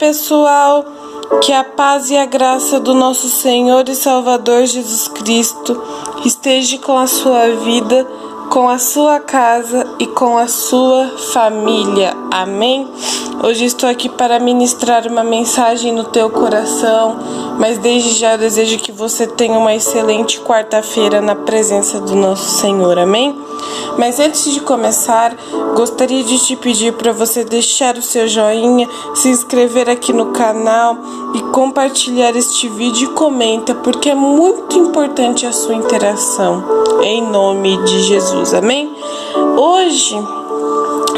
pessoal, que a paz e a graça do nosso Senhor e Salvador Jesus Cristo esteja com a sua vida, com a sua casa e com a sua família. Amém? Hoje estou aqui para ministrar uma mensagem no teu coração, mas desde já eu desejo que você tenha uma excelente quarta-feira na presença do nosso Senhor. Amém? Mas antes de começar, gostaria de te pedir para você deixar o seu joinha, se inscrever aqui no canal e compartilhar este vídeo e comenta, porque é muito importante a sua interação, em nome de Jesus. Amém? Hoje,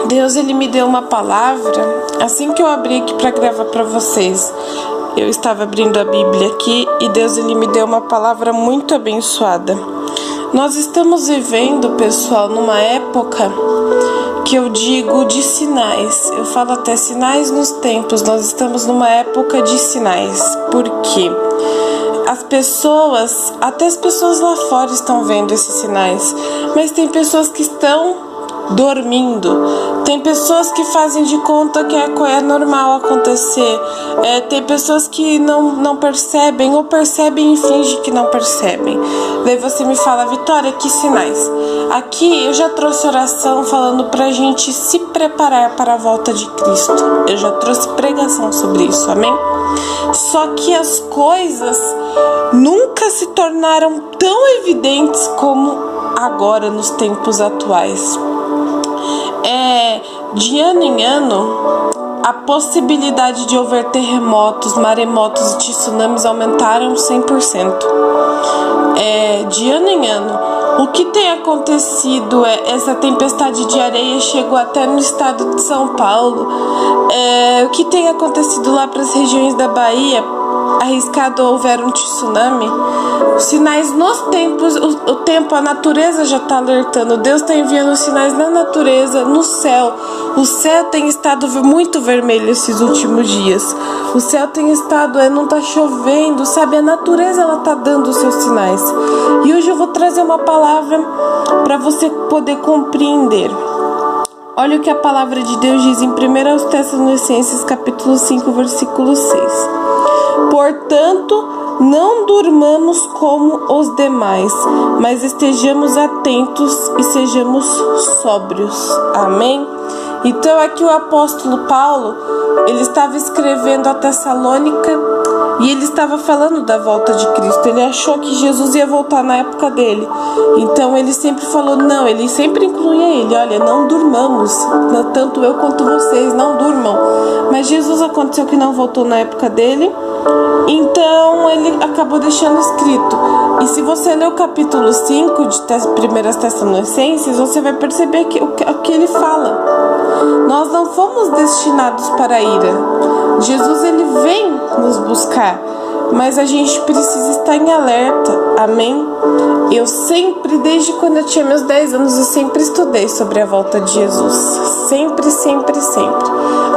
Deus ele me deu uma palavra, assim que eu abri aqui para gravar para vocês. Eu estava abrindo a Bíblia aqui e Deus ele me deu uma palavra muito abençoada. Nós estamos vivendo, pessoal, numa época que eu digo de sinais. Eu falo até sinais nos tempos. Nós estamos numa época de sinais. Por quê? Até as pessoas lá fora estão vendo esses sinais, mas tem pessoas que estão dormindo, tem pessoas que fazem de conta que é normal acontecer, tem pessoas que não percebem ou percebem e fingem que não percebem. Daí você me fala: Vitória, que sinais? Aqui eu já trouxe oração falando pra gente se preparar para a volta de Cristo. Eu já trouxe pregação sobre isso, amém? Só que as coisas nunca se tornaram tão evidentes como agora nos tempos atuais. De ano em ano, a possibilidade de haver terremotos, maremotos e tsunamis aumentaram 100%. De ano em ano. O que tem acontecido essa tempestade de areia chegou até no estado de São Paulo. O que tem acontecido lá para as regiões da Bahia, arriscado houver um tsunami. Os sinais nos tempos, o tempo, a natureza já está alertando. Deus está enviando sinais na natureza, no céu. O céu tem estado muito vermelho esses últimos dias. O céu tem estado, não está chovendo, sabe? A natureza ela está dando os seus sinais. E hoje eu vou trazer uma palavra para você poder compreender. Olha o que a palavra de Deus diz em 1 Tessalonicenses capítulo 5, versículo 6. Portanto, não durmamos como os demais, mas estejamos atentos e sejamos sóbrios. Amém? Então aqui o apóstolo Paulo, ele estava escrevendo a Tessalônica e ele estava falando da volta de Cristo. Ele achou que Jesus ia voltar na época dele. Então ele sempre falou, ele sempre incluía ele. Olha, não durmamos, tanto eu quanto vocês, não durmam. Mas Jesus aconteceu que não voltou na época dele. Então ele acabou deixando escrito. E se você ler o capítulo 5 de 1 Tessalonicenses, você vai perceber o que ele fala. Nós não fomos destinados para a ira. Jesus ele vem nos buscar, mas a gente precisa estar em alerta. Amém? Eu sempre, desde quando eu tinha meus 10 anos, eu sempre estudei sobre a volta de Jesus. Sempre, sempre, sempre.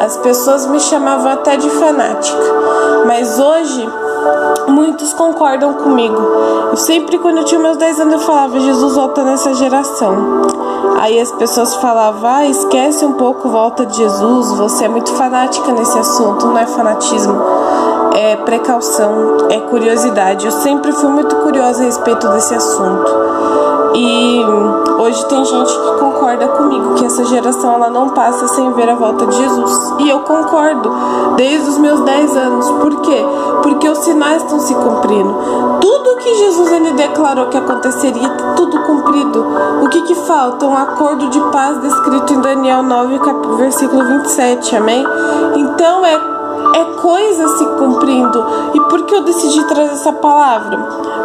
As pessoas me chamavam até de fanática, mas hoje muitos concordam comigo. Eu sempre, quando eu tinha meus 10 anos, eu falava: Jesus volta nessa geração. Aí as pessoas falavam: esquece um pouco volta de Jesus, você é muito fanática nesse assunto. Não é fanatismo, é precaução, é curiosidade. Eu sempre fui muito curiosa a respeito desse assunto. E hoje tem gente que concorda comigo que essa geração ela não passa sem ver a volta de Jesus. E eu concordo, desde os meus 10 anos. Por quê? Porque os sinais estão se cumprindo. Tudo que Jesus ele declarou que aconteceria, tudo cumprido. O que falta? Um acordo de paz descrito em Daniel 9, versículo 27. Amém? Então é coisa se cumprindo. E por que eu decidi trazer essa palavra?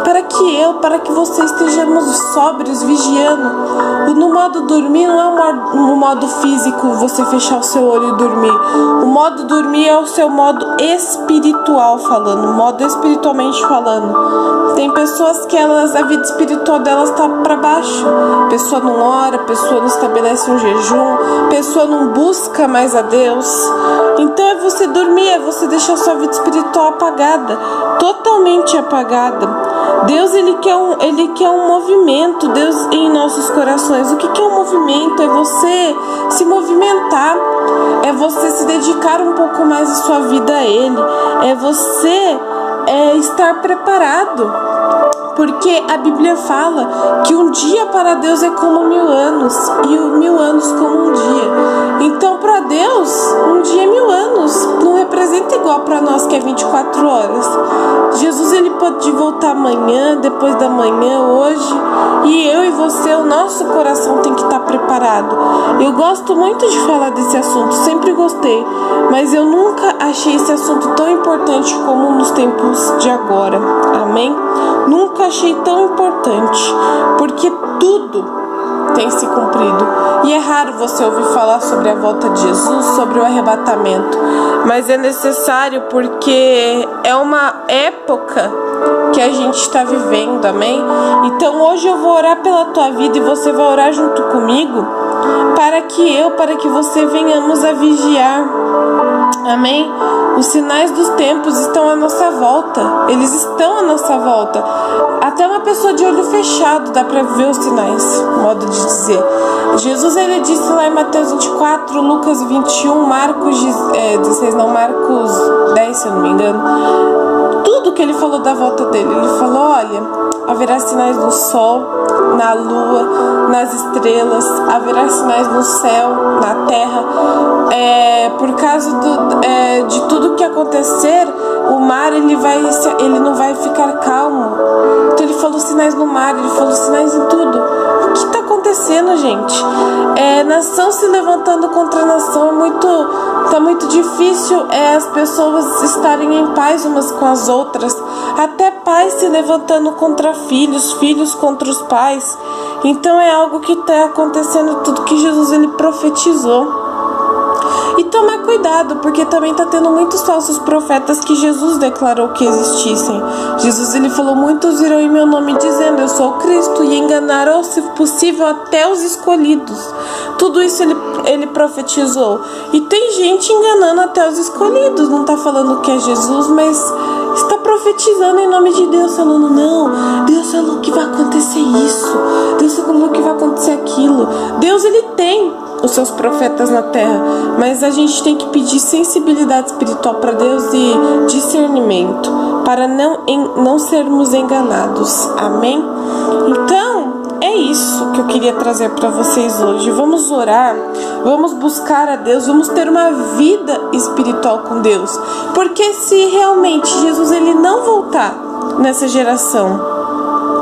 Para que você estejamos sóbrios, vigiando. No modo dormir não é um modo físico, você fechar o seu olho e dormir. O modo dormir é o seu modo espiritual falando, modo espiritualmente falando. Tem pessoas que a vida espiritual delas está para baixo. A pessoa não ora, a pessoa não estabelece um jejum, a pessoa não busca mais a Deus. Então é você dormir, é você deixar a sua vida espiritual apagada, totalmente apagada. Deus, ele quer um movimento, Deus em nossos corações. O que é um movimento? É você se movimentar, é você se dedicar um pouco mais a sua vida a Ele, é você estar preparado. Porque a Bíblia fala que um dia para Deus é como 1000 anos e 1000 anos como um dia. Então, para Deus, um dia é 1000 anos. Não representa igual para nós que é 24 horas. Jesus, ele pode voltar amanhã, depois da manhã, hoje. E eu e você, o nosso coração tem que estar preparado. Eu gosto muito de falar desse assunto, sempre gostei. Mas eu nunca achei esse assunto tão importante como nos tempos de agora. Amém? Nunca achei tão importante, porque tudo tem se cumprido. E é raro você ouvir falar sobre a volta de Jesus, sobre o arrebatamento, mas é necessário porque é uma época que a gente está vivendo, amém? Então hoje eu vou orar pela tua vida e você vai orar junto comigo, para que você venhamos a vigiar, amém? Os sinais dos tempos estão à nossa volta, eles estão à nossa volta. Até uma pessoa de olho fechado dá para ver os sinais, modo de dizer. Jesus, ele disse lá em Mateus 24, Lucas 21, Marcos 10, se eu não me engano. Tudo que ele falou da volta dele, ele falou, olha, haverá sinais no sol, na lua, nas estrelas, haverá sinais no céu, na terra. Por causa de tudo que acontecer, o mar ele não vai ficar calmo. Então ele falou sinais no mar, ele falou sinais em tudo. O que está acontecendo, gente? Nação se levantando contra nação, tá muito difícil as pessoas estarem em paz umas com as outras. Até pais se levantando contra filhos, filhos contra os pais. Então é algo que está acontecendo, tudo que Jesus ele profetizou. E tomar cuidado, porque também está tendo muitos falsos profetas que Jesus declarou que existissem. Jesus ele falou, muitos irão em meu nome dizendo, eu sou o Cristo, e enganarão, se possível, até os escolhidos. Tudo isso ele profetizou. E tem gente enganando até os escolhidos, não está falando que é Jesus, mas está profetizando em nome de Deus, falando, não, Deus falou que vai acontecer isso, Deus falou que vai acontecer aquilo. Deus ele tem os seus profetas na terra, mas a gente tem que pedir sensibilidade espiritual para Deus e discernimento, para não sermos enganados, amém? Então, é isso que eu queria trazer para vocês hoje. Vamos orar, vamos buscar a Deus, vamos ter uma vida espiritual com Deus, porque se realmente Jesus ele não voltar nessa geração,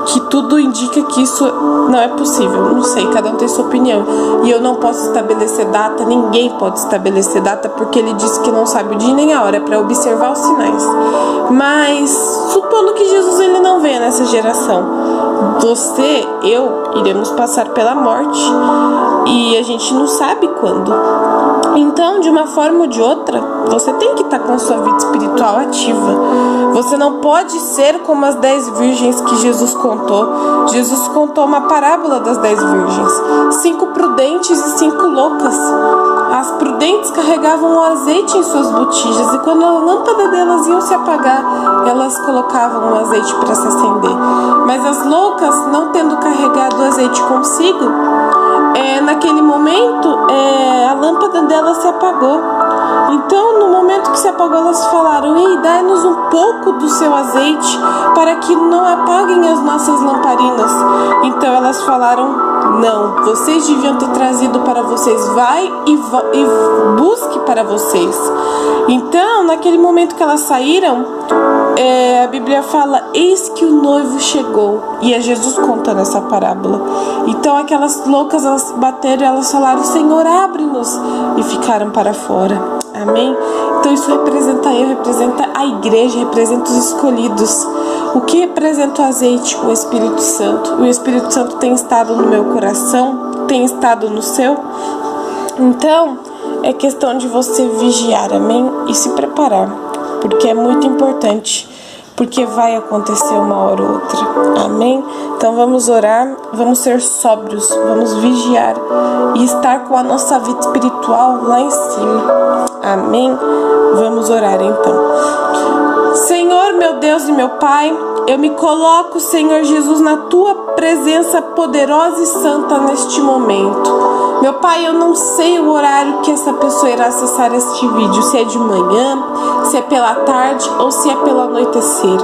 que tudo indica que isso não é possível, não sei, cada um tem sua opinião, e eu não posso estabelecer data, ninguém pode estabelecer data, porque ele disse que não sabe o dia nem a hora, é para observar os sinais. Mas supondo que Jesus ele não venha nessa geração, você, eu, iremos passar pela morte, e a gente não sabe quando. Então, de uma forma ou de outra, você tem que estar com a sua vida espiritual ativa. Você não pode ser como as 10 virgens que Jesus contou. Jesus contou uma parábola das 10 virgens. 5 prudentes e 5 loucas. As prudentes carregavam o azeite em suas botijas, e quando a lâmpada delas ia se apagar, elas colocavam o azeite para se acender. Mas as loucas, não tendo carregado o azeite consigo, naquele momento a lâmpada delas se apagou. Então, no momento que se apagou, elas falaram, ei, dai-nos um pouco do seu azeite, para que não apaguem as nossas lamparinas. Então elas falaram, não, vocês deviam ter trazido para vocês, vai e busque para vocês. Então, naquele momento que elas saíram, a Bíblia fala, eis que o noivo chegou, e é Jesus contando essa parábola. Então aquelas loucas, elas bateram e elas falaram, Senhor, abre-nos, e ficaram para fora, amém? Então isso representa a igreja, representa os escolhidos. O que representa o azeite? O Espírito Santo. O Espírito Santo tem estado no meu coração, tem estado no seu. Então é questão de você vigiar, amém? E se preparar, porque é muito importante, porque vai acontecer uma hora ou outra, amém? Então vamos orar, vamos ser sóbrios, vamos vigiar e estar com a nossa vida espiritual lá em cima, amém? Vamos orar então. Senhor, meu Deus e meu Pai, eu me coloco, Senhor Jesus, na Tua presença poderosa e santa neste momento. Meu Pai, eu não sei o horário que essa pessoa irá acessar este vídeo, se é de manhã, se é pela tarde ou se é pelo anoitecer.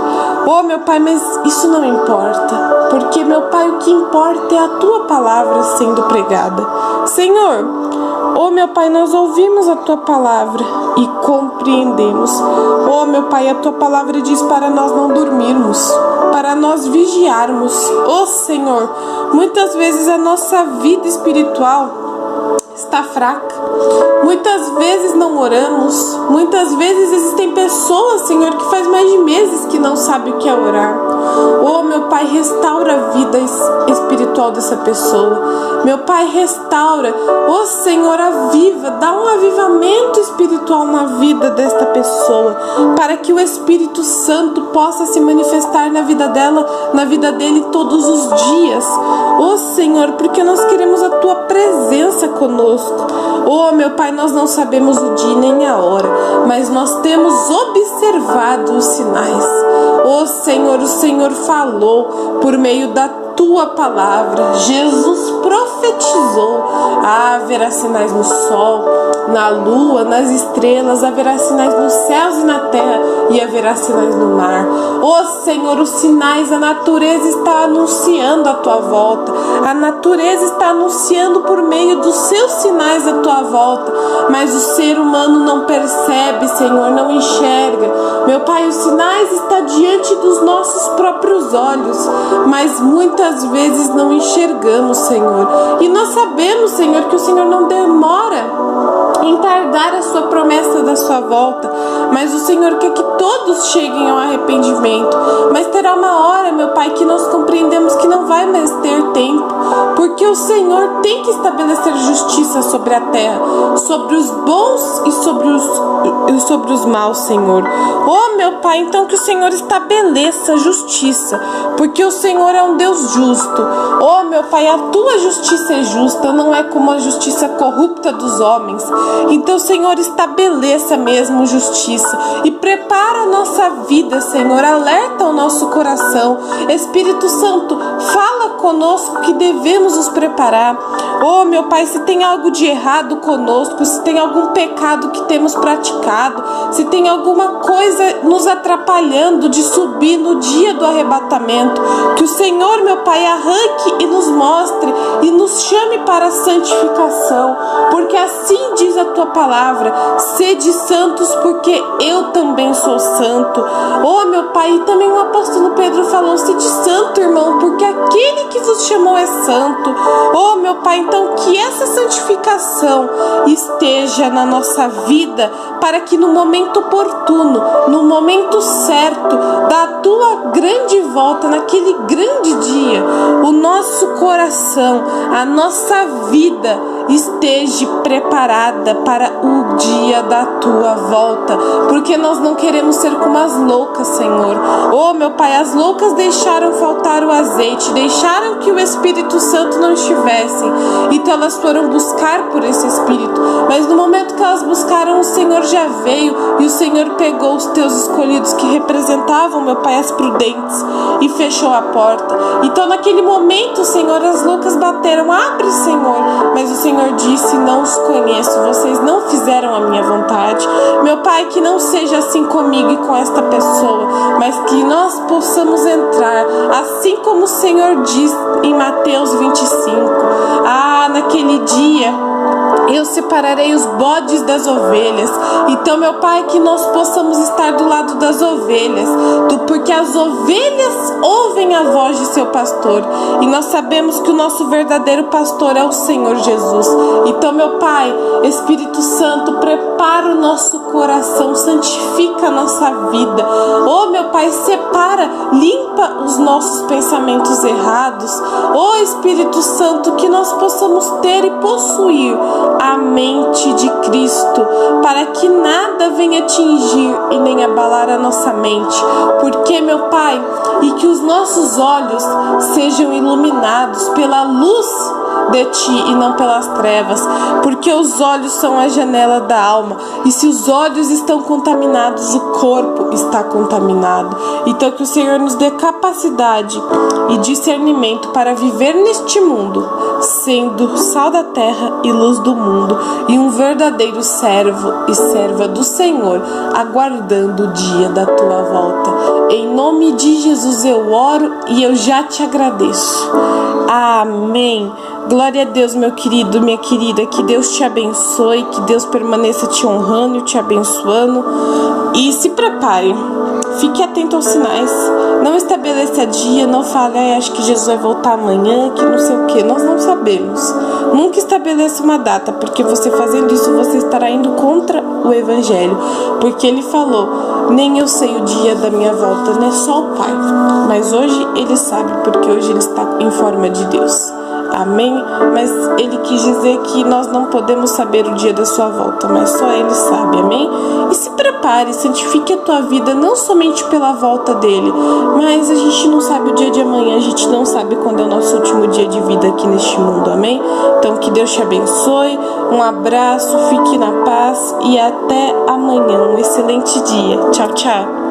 Oh, meu Pai, mas isso não importa, porque, meu Pai, o que importa é a Tua palavra sendo pregada. Senhor, oh, meu Pai, nós ouvimos a Tua palavra e compreendemos. Oh, meu Pai, a Tua palavra diz para nós não dormirmos, para nós vigiarmos. Oh, Senhor, muitas vezes a nossa vida espiritual está fraca. Muitas vezes não oramos. Muitas vezes existem pessoas, Senhor, que faz mais de meses que não sabem o que é orar. Oh, meu Pai, restaura a vida espiritual dessa pessoa. Meu Pai, restaura. Oh, Senhor, aviva, dá um avivamento espiritual na vida desta pessoa, para que o Espírito Santo possa se manifestar na vida dela, na vida dele todos os dias. Oh, Senhor, porque nós queremos a Tua presença conosco. Oh, meu Pai, nós não sabemos o dia nem a hora, mas nós temos observado os sinais. Oh, Senhor, o Senhor falou por meio da Tua palavra. Jesus profetizou. Haverá sinais no sol, na lua, nas estrelas, haverá sinais nos céus e na terra, e haverá sinais no mar. Oh, Senhor, os sinais, a natureza está anunciando a Tua volta. A natureza está anunciando por meio dos seus sinais a Tua volta, mas o ser humano não percebe, Senhor, não enxerga. Meu Pai, os sinais estão diante dos nossos próprios olhos, mas muitas vezes não enxergamos, Senhor. E nós sabemos, Senhor, que o Senhor não demora em tardar a Sua promessa da Sua volta, mas o Senhor quer que todos cheguem ao arrependimento. Mas terá uma hora, meu Pai, que nós compreendemos que não vai mais ter tempo, porque o Senhor tem que estabelecer justiça sobre a terra, sobre os bons e sobre os maus, Senhor. Oh, meu Pai, então que o Senhor estabeleça justiça, porque o Senhor é um Deus justo. Oh, meu Pai, a Tua justiça é justa, não é como a justiça corrupta dos homens. Então, Senhor, estabeleça mesmo justiça e prepara a nossa vida, Senhor, alerta o nosso coração. Espírito Santo, fala conosco que devemos nos preparar. Oh, meu Pai, se tem algo de errado conosco, se tem algum pecado que temos praticado, se tem alguma coisa nos atrapalhando de subir no dia do arrebatamento, que o Senhor, meu Pai, arranque e nos mostre e nos chame para a santificação, porque assim diz a Tua palavra: sede santos, porque eu também sou santo. Oh, meu Pai, e também o apóstolo Pedro falou: sede santo, irmão, porque aquele que vos chamou é santo. Oh, meu Pai, então que essa santificação esteja na nossa vida, para que no momento oportuno, no momento certo da Tua grande volta, naquele grande dia, o nosso coração, a nossa vida esteja preparada para o dia da Tua volta, porque nós não queremos ser como as loucas, Senhor. Oh, meu Pai, as loucas deixaram faltar o azeite, deixaram que o Espírito Santo não estivesse, então elas foram buscar por esse Espírito, mas no momento que elas buscaram, o Senhor já veio, e o Senhor pegou os Teus escolhidos que representavam, meu Pai, as prudentes, e fechou a porta. Então naquele momento, Senhor, as loucas bateram: abre, Senhor, mas o Senhor disse: não os conheço, vocês não fizeram a minha vontade. Meu Pai, que não seja assim comigo e com esta pessoa, mas que nós possamos entrar, assim como o Senhor diz em Mateus 25. Naquele dia eu separarei os bodes das ovelhas. Então, meu Pai, que nós possamos estar do lado das ovelhas, porque as ovelhas ouvem a voz de seu pastor, e nós sabemos que o nosso verdadeiro pastor é o Senhor Jesus. Então, meu Pai, Espírito Santo, prepara o nosso coração, santifica a nossa vida. Oh, meu Pai, separa, limpa os nossos pensamentos errados. Oh, Espírito Santo, que nós possamos ter e possuir a mente de Cristo, para que nada venha atingir e nem abalar a nossa mente, porque, meu Pai, e que os nossos olhos sejam iluminados pela luz de ti e não pelas trevas, porque os olhos são a janela da alma, e se os olhos estão contaminados, o corpo está contaminado. Então que o Senhor nos dê capacidade e discernimento para viver neste mundo, sendo sal da terra e luz do mundo, e um verdadeiro servo e serva do Senhor, aguardando o dia da tua volta. Em nome de Jesus eu oro e eu já te agradeço. Amém. Glória a Deus, meu querido, minha querida. Que Deus te abençoe, que Deus permaneça te honrando e te abençoando. E se prepare, fique atento aos sinais. Não estabeleça dia, não fale, acho que Jesus vai voltar amanhã, que não sei o que. Nós não sabemos. Nunca estabeleça uma data, porque você fazendo isso, você estará indo contra o Evangelho. Porque ele falou, nem eu sei o dia da minha volta, não é só o Pai. Mas hoje ele sabe, porque hoje ele está em forma de Deus. Amém? Mas ele quis dizer que nós não podemos saber o dia da sua volta, mas só ele sabe, amém? E se prepare, santifique a tua vida, não somente pela volta dele, mas a gente não sabe o dia de amanhã, a gente não sabe quando é o nosso último dia de vida aqui neste mundo, amém? Então que Deus te abençoe, um abraço, fique na paz e até amanhã, um excelente dia. Tchau, tchau.